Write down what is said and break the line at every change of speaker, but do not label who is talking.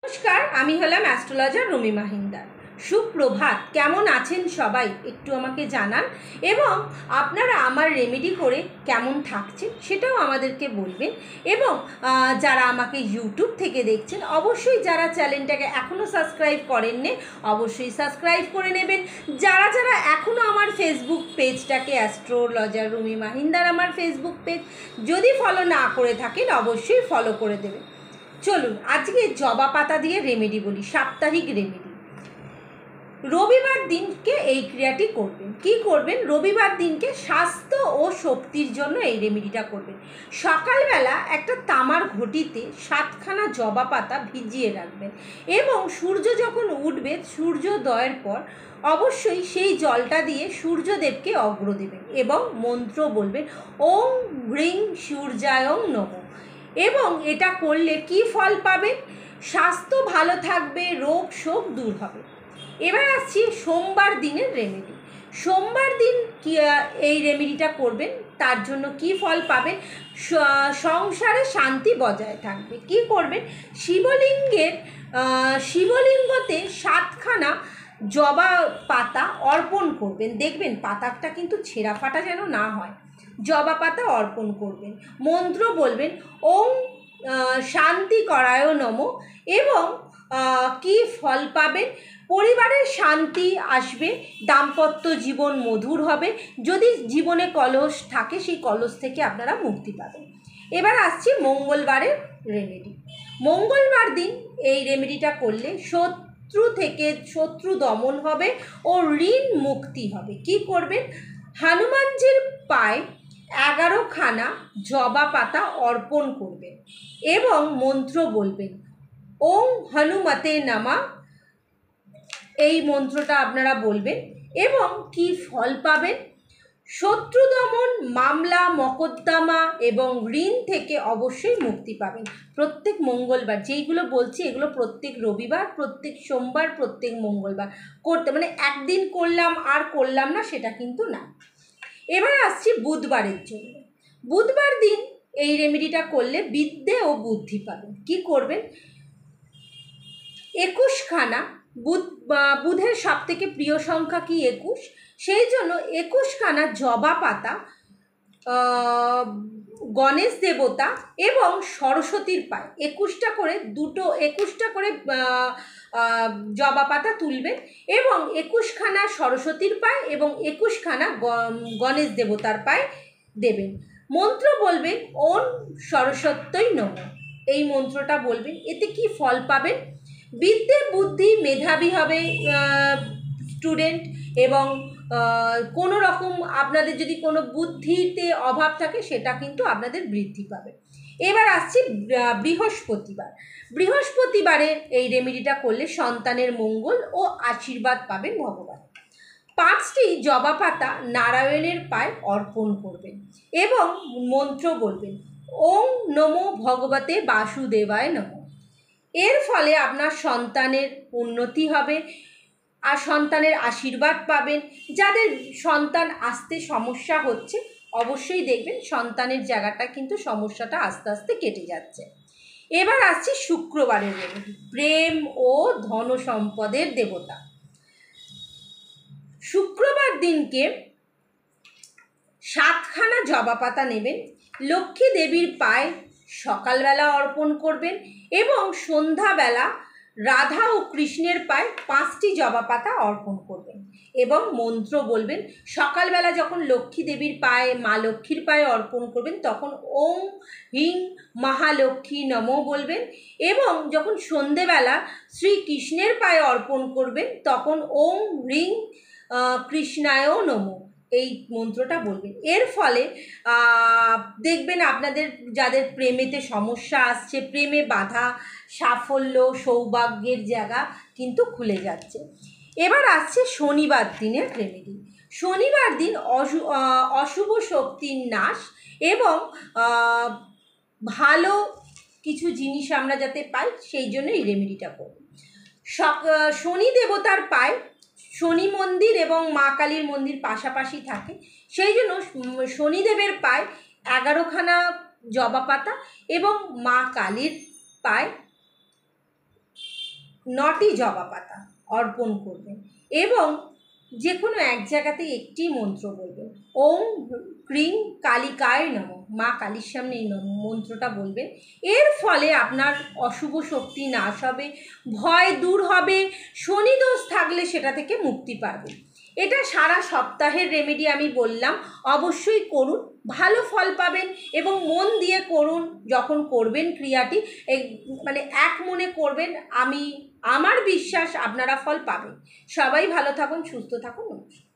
নমস্কার, আমি হলাম অ্যাস্ট্রোলজার রুমি মাহিন্দার। সুপ্রভাত। কেমন আছেন সবাই একটু আমাকে জানান, এবং আপনারা আমার রেমেডি করে কেমন থাকছেন সেটাও আমাদেরকে বলবেন। এবং যারা আমাকে ইউটিউব থেকে দেখছেন, অবশ্যই যারা চ্যানেলটাকে এখনও সাবস্ক্রাইব করেননি অবশ্যই সাবস্ক্রাইব করে নেবেন। যারা যারা এখনও আমার ফেসবুক পেজটাকে অ্যাস্ট্রোলজার রুমি মাহিন্দার আমার ফেসবুক পেজ যদি ফলো না করে থাকেন অবশ্যই ফলো করে দেবেন। চলুন আজকে জবা পাতা দিয়ে রেমেডি বলি, সাপ্তাহিক রেমেডি। রবিবার দিনকে এই ক্রিয়াটি করবেন। কি করবেন? রবিবার দিনকে স্বাস্থ্য ও শক্তির জন্য এই রেমেডিটা করবেন। সকালবেলা একটা তামার ঘটিতে 7খানা জবা পাতা ভিজিয়ে রাখবেন, এবং সূর্য যখন উঠবে সূর্যোদয়ের পর অবশ্যই সেই জলটা দিয়ে সূর্যদেবকে অর্ঘ্য দেবেন এবং মন্ত্র বলবেন, ওং হ্রিং সূর্যায়ং নমঃ। এবং এটা করলে কি ফল পাবেন? স্বাস্থ্য ভালো থাকবে, রোগ শোক দূর হবে। এবার আসছি সোমবার দিনের রেমেডি। সোমবার দিন কি এই রেমেডিটা করবেন, তার জন্য কি ফল পাবেন? সংসারে শান্তি বজায় থাকবে। কি করবেন? শিবলিঙ্গতে 7খানা জবা পাতা অর্পণ করবেন। দেখবেন পাতাটা কিন্তু ছেঁড়া ফাটা যেন না হয়। জবা পাতা অর্পণ করবেন, মন্ত্র বলবেন ওং শান্তি করায় নমঃ। এবং কি ফল পাবেন? পরিবারের শান্তি আসবে, দাম্পত্য জীবন মধুর হবে। যদি জীবনে কলহ থাকে সেই কলহ থেকে আপনারা মুক্তি পাবেন। এবার আসছি মঙ্গলবারের রেমেডি। মঙ্গলবার দিন এই রেমেডিটা করলে শত্রু দমন হবে ও ঋণ মুক্তি হবে। কি করবেন? হনুমানজির পায়ে 11খানা জবা পাতা অর্পণ করবেন এবং মন্ত্র বলবেন ওং হনুমতে নমঃ। এই মন্ত্রটা আপনারা বলবেন এবং কি ফল পাবেন? শত্রু দমন, মামলা মোকদ্দমা এবং ঋণ থেকে অবশ্যই মুক্তি পাবেন। প্রত্যেক মঙ্গলবার যেইগুলো বলছি এগুলো প্রত্যেক রবিবার, প্রত্যেক সোমবার, প্রত্যেক মঙ্গলবার করতে, মানে একদিন করলাম আর করলাম না সেটা কিন্তু না। এবার আসছি বুধবারের জন্য। বুধবার দিন এই রেমেডিটা করলে বিদ্যে ও বুদ্ধি পাবেন। কি করবেন? 21খানা বুধের সব থেকে প্রিয় সংখ্যা কি? 21। সেই জন্য 21খানা জবা পাতা গণেশ দেবতা এবং সরস্বতীর পায় 21টা করে জবা পাতা তুলবেন এবং 21খানা সরস্বতীর পায় এবং 21খানা গণেশ দেবতার পায় দেবেন। মন্ত্র বলবেন ওম সরস্বত্যই নমঃ। এই মন্ত্রটা বলবেন। এতে কি ফল পাবেন? বিদ্যে বুদ্ধি, মেধাবী হবে স্টুডেন্ট, এবং কোনো রকম আপনাদের যদি কোনো বুদ্ধিতে অভাব থাকে সেটা কিন্তু আপনাদের বৃদ্ধি পাবে। এবার আসছি বৃহস্পতিবার। বৃহস্পতিবারে এই রেমেডিটা করলে সন্তানের মঙ্গল ও আশীর্বাদ পাবেন ভগবান। 5টি জবা পাতা নারায়ণের পায়ে অর্পণ করবেন এবং মন্ত্র বলবেন ওং নমো ভগবতে বাসুদেবায় নমঃ। এর ফলে আপনার সন্তানের উন্নতি হবে আর সন্তানের আশীর্বাদ পাবেন। যাদের সন্তান আসতে সমস্যা হচ্ছে অবশ্যই দেখবেন সন্তানের জায়গাটা কিন্তু সমস্যাটা আস্তে আস্তে কেটে যাচ্ছে। এবার আসছি শুক্রবারের রেমেডি, প্রেম ও ধন সম্পদের দেবতা। শুক্রবার দিনকে 7খানা জবা পাতা নেবেন, লক্ষ্মী দেবীর পায়ে সকালবেলা অর্পণ করবেন এবং সন্ধ্যাবেলা রাধা ও কৃষ্ণের পায়ে 5টি জবা পাতা অর্পণ করবেন এবং মন্ত্র বলবেন। সকালবেলা যখন লক্ষ্মী দেবীর পায়ে, মা লক্ষ্মীর পায়ে অর্পণ করবেন তখন ওং হিং মহালক্ষ্মী নমঃ বলবেন, এবং যখন সন্ধেবেলা শ্রীকৃষ্ণের পায়ে অর্পণ করবেন তখন ওং হ্রিং কৃষ্ণায় নমঃ এই মন্ত্রটা বলবেন। এর ফলে দেখবেন আপনাদের যাদের প্রেমেতে সমস্যা আসছে, প্রেমে বাধা, সাফল্য, সৌভাগ্যের জায়গা কিন্তু খুলে যাচ্ছে। এবার আসছে শনিবার দিনের রেমেডি। শনিবার দিন অশুভ শক্তির নাশ এবং ভালো কিছু জিনিস আমরা যাতে পাই সেই জন্য এই রেমেডিটা করব। শনি দেবতার পায় শনি মন্দির এবং মা কালীর মন্দির পাশাপাশি থাকে, সেই জন্য শনিদেবের পায় 11খানা জবা পাতা এবং মা কালীর পায় 9টি জবা পাতা অর্পণ করবেন এবং যে কোনো এক জায়গাতে একটি মন্ত্র বলবেন। ওম ক্রিং কালিকায় নমঃ, মা কালীর সামনে এই মন্ত্রটা বলবেন। এর ফলে আপনার অশুভ শক্তি নাশ হবে, ভয় দূর হবে, শনিদোষ থাকলে সেটা থেকে মুক্তি পাবেন। এটা সারা সপ্তাহের রেমেডি আমি বললাম, অবশ্যই করুন, ভালো ফল পাবেন এবং মন দিয়ে করুন। যখন করবেন ক্রিয়াটি মানে এক মনে করবেন, আমার বিশ্বাস আপনারা ফল পাবেন। সবাই ভালো থাকুন, সুস্থ থাকুন। নমস্কার।